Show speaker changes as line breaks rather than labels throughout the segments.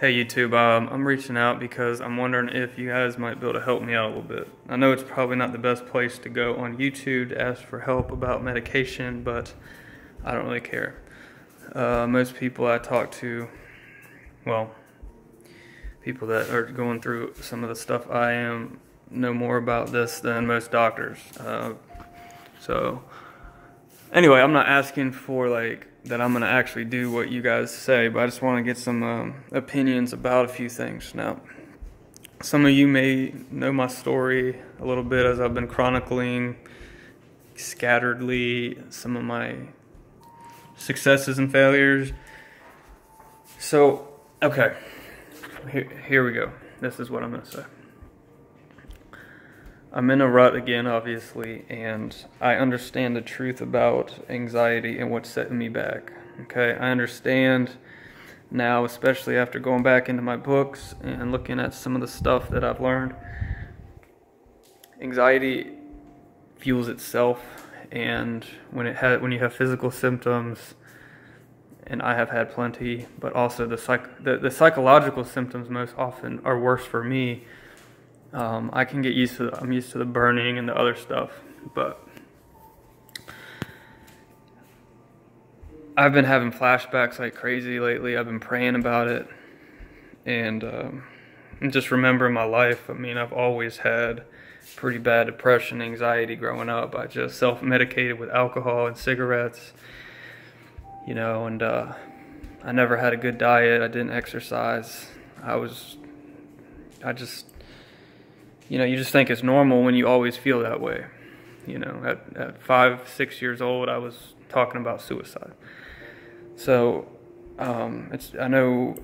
Hey YouTube, I'm reaching out because I'm wondering if you guys might be able to help me out a little bit. I know it's probably not the best place to go on YouTube to ask for help about medication, but I don't really care. Most people I talk to, well, people that are going through some of the stuff I am, know more about this than most doctors. So anyway, I'm not asking for that I'm gonna actually do what you guys say, but I just want to get some opinions about a few things. Now, some of you may know my story a little bit as I've been chronicling scatteredly some of my successes and failures. So, okay, here we go. This is what I'm gonna say. I'm in a rut again, obviously, and I understand the truth about anxiety and what's setting me back. Okay, I understand now, especially after going back into my books and looking at some of the stuff that I've learned. Anxiety fuels itself, and when you have physical symptoms, and I have had plenty, but also the psychological symptoms most often are worse for me. I can get used to I'm used to the burning and the other stuff, but I've been having flashbacks like crazy lately. I've been praying about it, and just remembering my life. I mean, I've always had pretty bad depression, anxiety growing up. I just self-medicated with alcohol and cigarettes, you know, and I never had a good diet. I didn't exercise. You know, you just think it's normal when you always feel that way. You know, at 5, 6 years old, I was talking about suicide. So, I know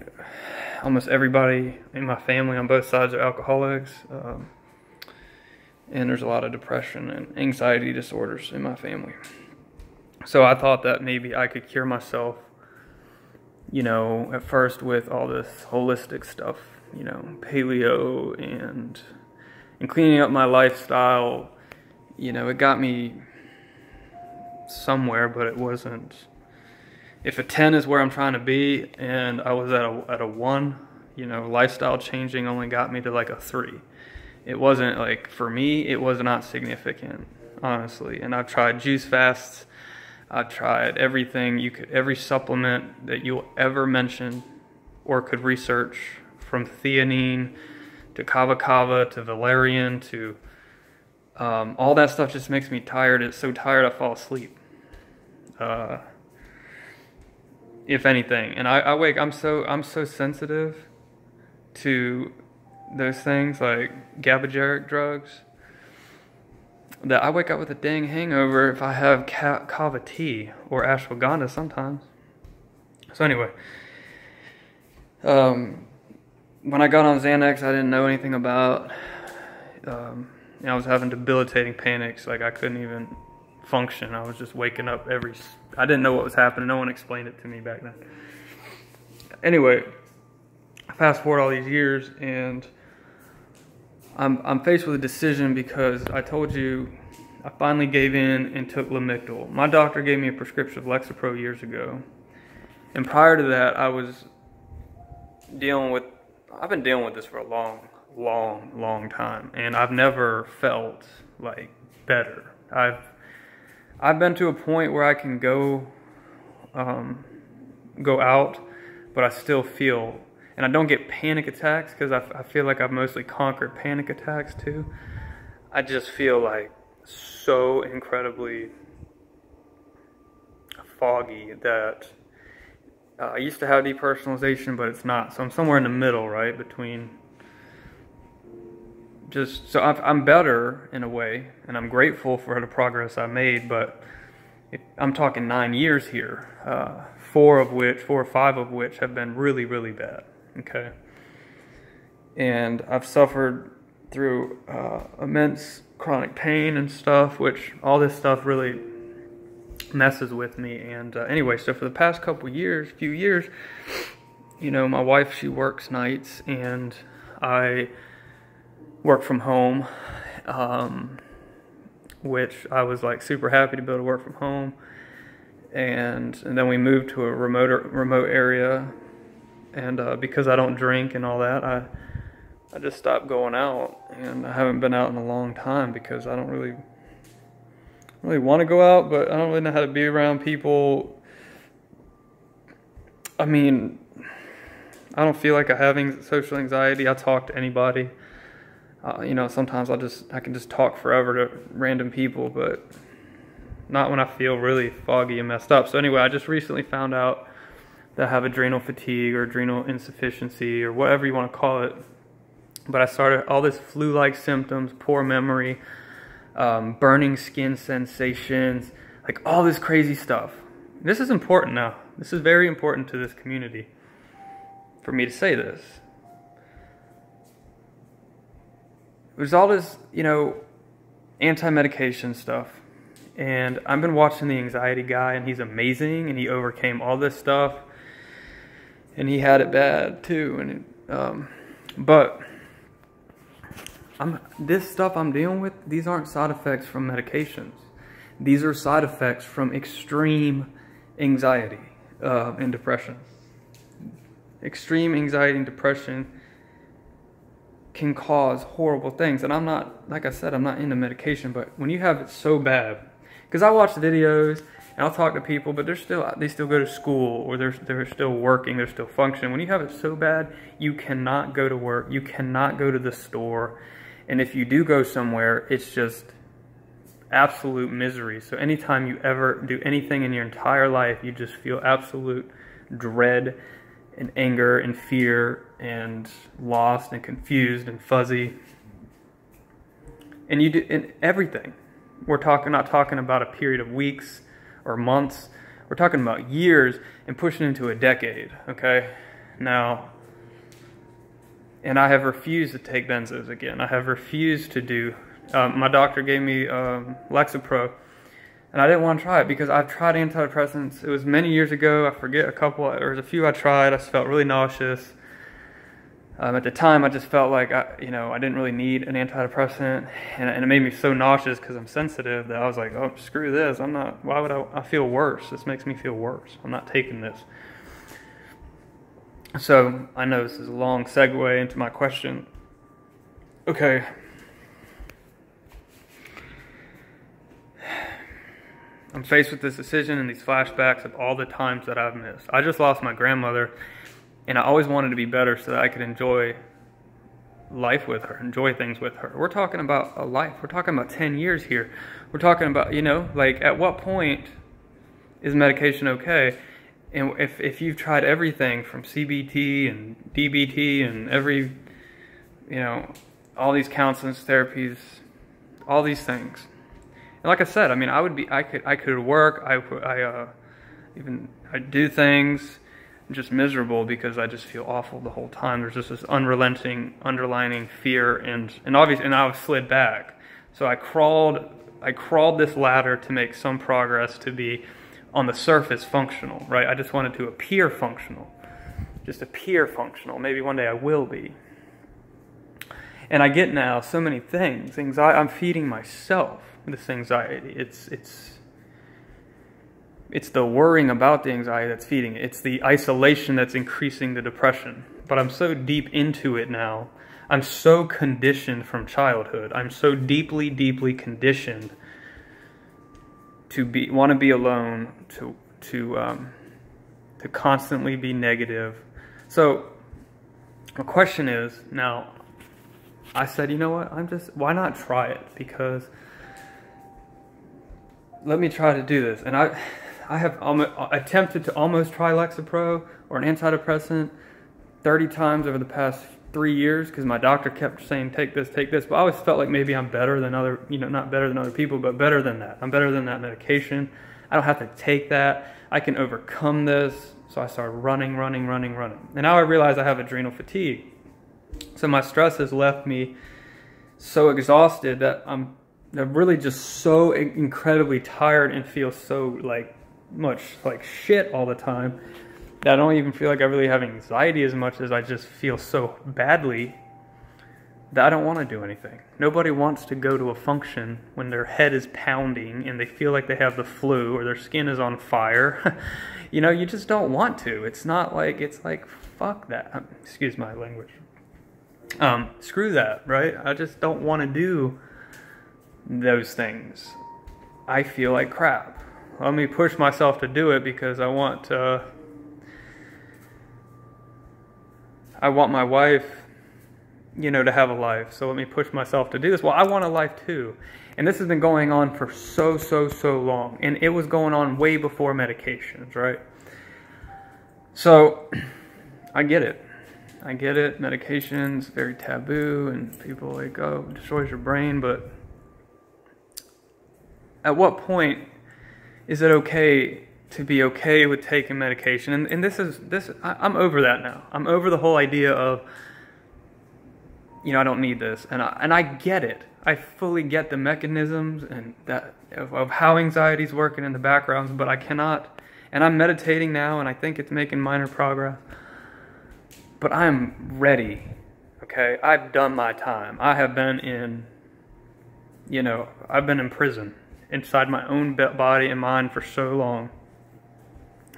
almost everybody in my family on both sides are alcoholics. And there's a lot of depression and anxiety disorders in my family. So I thought that maybe I could cure myself, you know, at first with all this holistic stuff, you know, paleo and cleaning up my lifestyle. You know, it got me somewhere, but it wasn't. If a 10 is where I'm trying to be, and I was at a 1, you know, lifestyle changing only got me to like a 3. It wasn't like, for me, it was not significant, honestly. And I've tried juice fasts. I've tried everything every supplement that you'll ever mention or could research, from theanine to kava to valerian to all that stuff. Just makes me tired. It's so tired I fall asleep, if anything. And I wake, I'm so sensitive to those things like GABAergic drugs that I wake up with a dang hangover if I have kava tea or ashwagandha sometimes. So anyway, when I got on Xanax, I didn't know anything about, I was having debilitating panics. Like, I couldn't even function. I was just waking up I didn't know what was happening. No one explained it to me back then. Anyway, fast forward all these years, and I'm faced with a decision because I told you I finally gave in and took Lamictal. My doctor gave me a prescription of Lexapro years ago. And prior to that, I've been dealing with this for a long time, and I've never felt like better. I've been to a point where I can go out, but I still feel, and I don't get panic attacks because I feel like I've mostly conquered panic attacks too. I just feel like so incredibly foggy that I used to have depersonalization, but it's not. So I'm somewhere in the middle, right? Between so I'm better in a way, and I'm grateful for the progress I made, but I'm talking 9 years here, 4 or 5 of which have been really, really bad, okay? And I've suffered through immense chronic pain and stuff, which all this stuff really messes with me. And anyway, so for the past few years, you know, my wife, she works nights, and I work from home, which I was like super happy to be able to work from home. And then we moved to a remote area, and because I don't drink and all that, I just stopped going out, and I haven't been out in a long time because I don't really want to go out, but I don't really know how to be around people. I mean, I don't feel like I have social anxiety. I talk to anybody. You know, sometimes I can just talk forever to random people, but not when I feel really foggy and messed up. So anyway, I just recently found out that I have adrenal fatigue or adrenal insufficiency or whatever you want to call it. But I started all this flu-like symptoms, poor memory, burning skin sensations, like all this crazy stuff. This is important now. This is very important to this community for me to say this. There's all this, you know, anti-medication stuff. And I've been watching the anxiety guy, and he's amazing, and he overcame all this stuff. And he had it bad too. And but this stuff I'm dealing with, these aren't side effects from medications. These are side effects from extreme anxiety and depression. Extreme anxiety and depression can cause horrible things. And I'm not, like I said, I'm not into medication, but when you have it so bad, because I watch videos and I'll talk to people, but they still go to school, or they're still working, they're still functioning. When you have it so bad, you cannot go to work, you cannot go to the store, and if you do go somewhere, it's just absolute misery. So anytime you ever do anything in your entire life, you just feel absolute dread and anger and fear and lost and confused and fuzzy. And you do in everything. We're not talking about a period of weeks or months. We're talking about years and pushing into a decade, okay? Now, and I have refused to take benzos again. I have refused to do, my doctor gave me Lexapro, and I didn't want to try it because I've tried antidepressants. It was many years ago. I forget there was a few I tried. I just felt really nauseous. At the time, I just felt like I didn't really need an antidepressant, and it made me so nauseous because I'm sensitive that I was like, oh, screw this. Why would I feel worse? This makes me feel worse. I'm not taking this. So I know this is a long segue into my question. Okay. I'm faced with this decision and these flashbacks of all the times that I've missed. I just lost my grandmother, and I always wanted to be better so that I could enjoy life with her, enjoy things with her. We're talking about a life. We're talking about 10 years here. We're talking about, like, at what point is medication okay? And if you've tried everything from CBT and DBT and all these counseling therapies, all these things. And like I said, I mean, I could work, I do things. I'm just miserable because I just feel awful the whole time. There's just this unrelenting, underlining fear, and obviously, and I was slid back. So I crawled this ladder to make some progress, to be on the surface functional, right? I just wanted to appear functional, just appear functional. Maybe one day I will be. And I get now so many things. Anxiety. I'm feeding myself this anxiety. It's the worrying about the anxiety that's feeding it. It's the isolation that's increasing the depression. But I'm so deep into it now. I'm so conditioned from childhood. I'm so deeply, deeply conditioned to want to be alone, to constantly be negative. So my question is, now, I said, you know what? Why not try it? Because let me try to do this. And I have attempted to almost try Lexapro or an antidepressant 30 times over the past 3 years because my doctor kept saying, take this, but I always felt like maybe I'm better than not better than other people, but better than that. I'm better than that medication. I don't have to take that. I can overcome this. So I started running. And now I realize I have adrenal fatigue. So my stress has left me so exhausted that I'm really just so incredibly tired and feel so much like shit all the time that I don't even feel like I really have anxiety as much as I just feel so badly that I don't want to do anything. Nobody wants to go to a function when their head is pounding and they feel like they have the flu or their skin is on fire. You just don't want to. It's not like, it's like fuck that. Excuse my language. Screw that, right? I just don't want to do those things. I feel like crap. Let me push myself to do it because I want my wife, you know, to have a life. So let me push myself to do this. Well, I want a life too. And this has been going on for so long. And it was going on way before medications, right? So I get it. I get it. Medications, very taboo, and people like, oh, it destroys your brain. But at what point is it okay to be okay with taking medication? And I'm over that now. I'm over the whole idea of, you know, I don't need this. And I get it. I fully get the mechanisms and that of how anxiety's working in the backgrounds, but I cannot. And I'm meditating now, and I think it's making minor progress. But I'm ready, okay? I've done my time. I have been in, you know, I've been in prison inside my own body and mind for so long.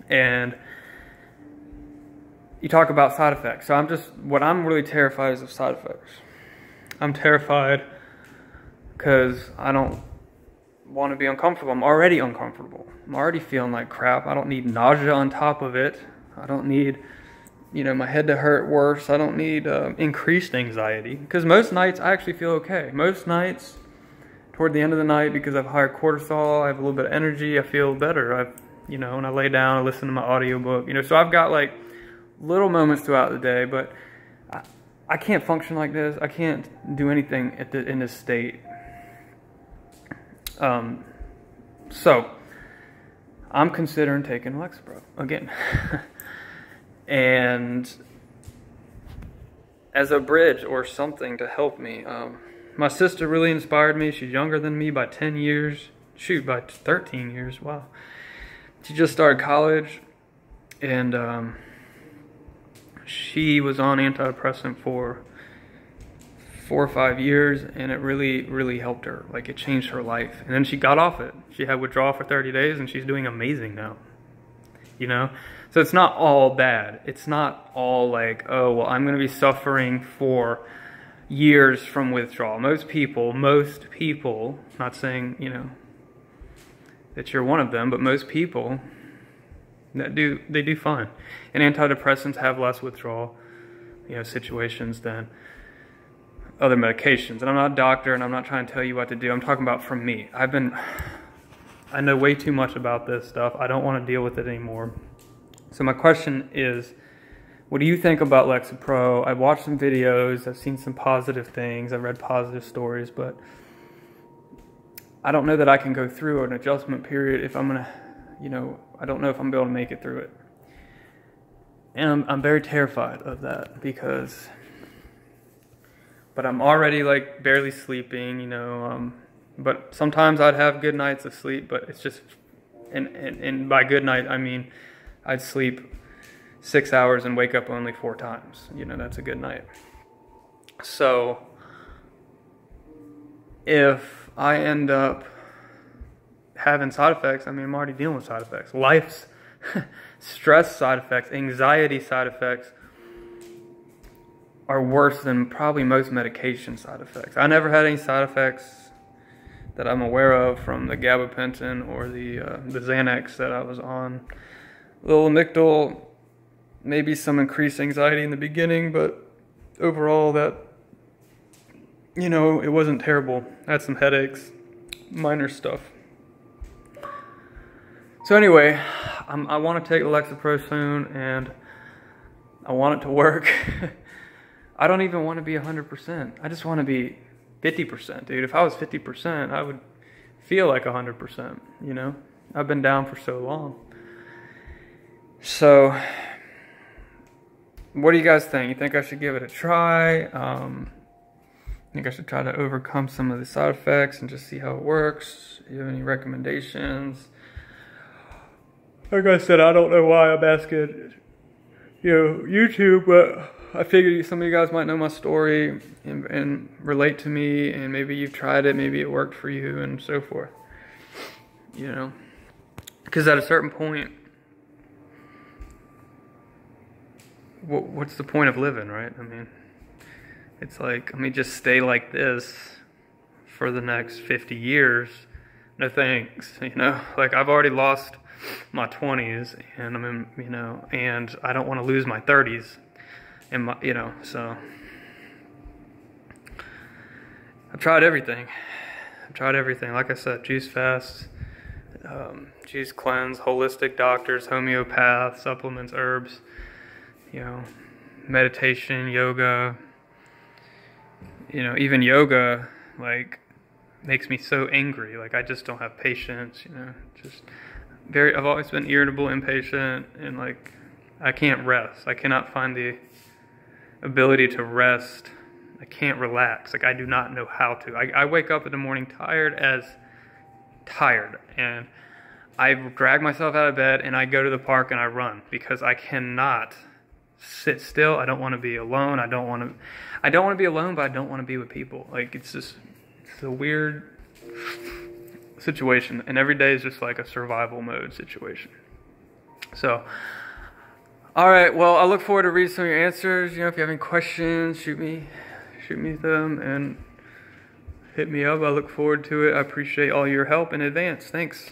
And you talk about side effects. So what I'm really terrified is of side effects. I'm terrified because I don't want to be uncomfortable. I'm already uncomfortable. I'm already feeling like crap. I don't need nausea on top of it. I don't need, you know, my head to hurt worse. I don't need increased anxiety, because most nights I actually feel okay. Most nights, toward the end of the night, because I've higher cortisol, I have a little bit of energy, I feel better. You know, when I lay down, I listen to my audiobook, you know, so I've got like little moments throughout the day, but I can't function like this. I can't do anything in this state. So I'm considering taking Lexapro again. And as a bridge or something to help me. My sister really inspired me. She's younger than me by 10 years. Shoot, by 13 years. Wow. She just started college, and she was on antidepressant for 4 or 5 years, and it really helped her. Like, it changed her life. And then she got off it. She had withdrawal for 30 days, and she's doing amazing now. You know? So it's not all bad. It's not all like, oh, well, I'm going to be suffering for years from withdrawal. Most people, not saying, you know, that you're one of them, but most people that they do fine. And antidepressants have less withdrawal, you know, situations than other medications. And I'm not a doctor, and I'm not trying to tell you what to do. I'm talking about from me. I know way too much about this stuff. I don't want to deal with it anymore. So my question is, what do you think about Lexapro? I've watched some videos, I've seen some positive things, I've read positive stories, but I don't know that I can go through an adjustment period if I'm gonna, you know, I don't know if I'm gonna be able to make it through it. And I'm very terrified of that but I'm already like barely sleeping, you know, but sometimes I'd have good nights of sleep, but it's just, and by good night, I mean, I'd sleep 6 hours and wake up only 4 times. You know, that's a good night. So if I end up having side effects, I mean, I'm already dealing with side effects. Life's stress side effects, anxiety side effects are worse than probably most medication side effects. I never had any side effects that I'm aware of from the gabapentin or the Xanax that I was on. Little amygdala, maybe some increased anxiety in the beginning, but overall that, you know, it wasn't terrible. I had some headaches, minor stuff. So anyway, I want to take Lexapro soon, and I want it to work. I don't even want to be 100%. I just want to be 50%, dude. If I was 50%, I would feel like 100%, you know? I've been down for so long. So, what do you guys think? You think I should give it a try? Think I should try to overcome some of the side effects and just see how it works? Do you have any recommendations? Like I said, I don't know why I'm asking, you know, YouTube, but I figured some of you guys might know my story and relate to me, and maybe you've tried it, maybe it worked for you, and so forth. You know, because at a certain point, what's the point of living, right? I mean, it's like, let me just stay like this for the next 50 years. No thanks, you know? Like, I've already lost my 20s, and I'm in, you know, and I don't want to lose my 30s, and my, you know, so I've tried everything. Like I said, juice fast, juice cleanse, holistic doctors, homeopath, supplements, herbs, you know, meditation, yoga, you know, even yoga, like, makes me so angry. Like, I just don't have patience, you know, just I've always been irritable, impatient, and like, I can't rest. I cannot find the ability to rest. I can't relax. Like, I do not know how to. I wake up in the morning tired, and I drag myself out of bed and I go to the park and I run because I cannot sit still. I don't want to be alone. I don't want to be alone, but I don't want to be with people. Like, it's a weird situation, and every day is just like a survival mode situation. So, all right, well, I look forward to reading some of your answers. You know, if you have any questions, shoot me them and hit me up. I look forward to it. I appreciate all your help in advance. Thanks.